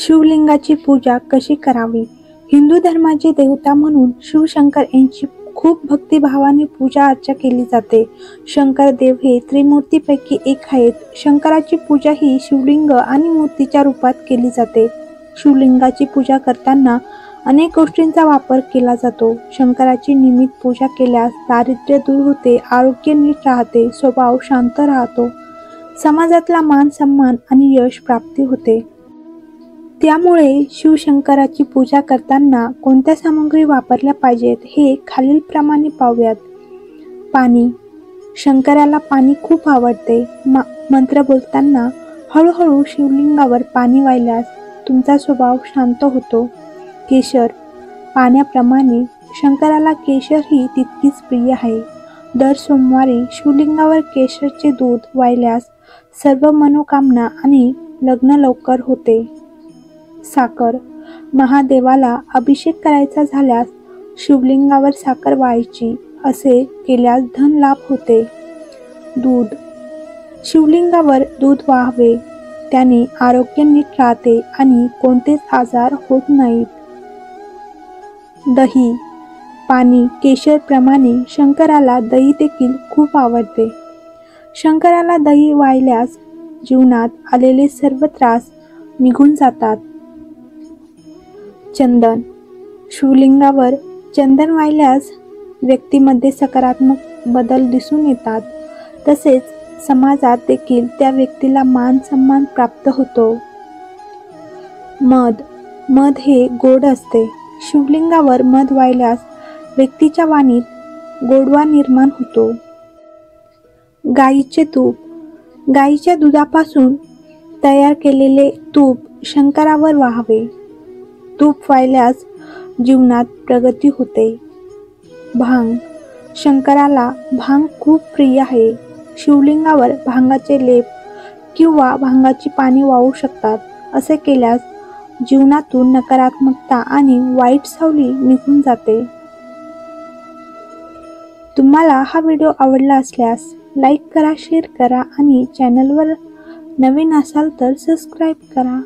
शिवलिंगाची पूजा कशी करावी? हिंदू धर्माचे देवता म्हणून शिवशंकर यांची खूप भक्तिभावाने पूजा अर्चा केली जाते. शंकर देव हे त्रिमूर्तीपैकी एक आहेत. शंकराची पूजा ही शिवलिंग आणि मूर्तीच्या रूपात केली जाते. शिवलिंगाची पूजा करताना अनेक गोष्टींचा वापर केला जातो. शंकराची नियमित पूजा केल्यास दारिद्र्य दूर होते, आरोग्य नीट राहते, स्वभाव शांत राहतो, समाजातला मान सन्मान आणि यश प्राप्ती होते. त्यामुळे शिवशंकराची पूजा करताना कोणत्या सामग्री वापरल्या पाहिजेत हे खालीलप्रमाणे पाहूयात. पाणी. शंकराला पाणी खूप आवडते. मंत्र बोलताना हळूहळू शिवलिंगावर पाणी वाहिल्यास तुमचा स्वभाव शांत होतो. केशर. पाण्याप्रमाणे शंकराला केशर ही तितकीच प्रिय आहे. दर सोमवारी शिवलिंगावर केशरचे दूध वाहिल्यास सर्व मनोकामना आणि लग्न लवकर होते. साखर. महादेवाला अभिषेक करायचा झाल्यास शिवलिंगावर साखर वाहायची. असे केल्यास धन लाभ होते. दूध. शिवलिंगावर दूध वाहावे. त्याने आरोग्य नीट राहते आणि कोणतेच आजार होत नाहीत. दही. पाणी केशर प्रमाणे शंकराला दही देखील खूप आवडते. शंकराला दही वाहिल्यास जीवनात आलेले सर्व त्रास निघून जातात. चंदन. शिवलिंगावर चंदन वाहिल्यास व्यक्तीमध्ये सकारात्मक बदल दिसून येतात. तसेच समाजात देखील त्या व्यक्तीला मान सन्मान प्राप्त होतो. मध. मध हे गोड असते. शिवलिंगावर मध वाहिल्यास व्यक्तीच्या वाणीत गोडवा निर्माण होतो. गाईचे तूप. गाईच्या दुधापासून तयार केलेले तूप शंकरावर वाहावे. तूप वाहिल्यास जीवनात प्रगती होते. भांग. शंकराला भांग खूप प्रिय आहे. शिवलिंगावर भांगाचे लेप किंवा भांगाची पाने वाहू शकतात. असे केल्यास जीवनातून नकारात्मकता आणि वाईट सावली निघून जाते. तुम्हाला हा व्हिडिओ आवडला असल्यास लाईक करा, शेअर करा आणि चॅनलवर नवीन असाल तर सबस्क्राईब करा.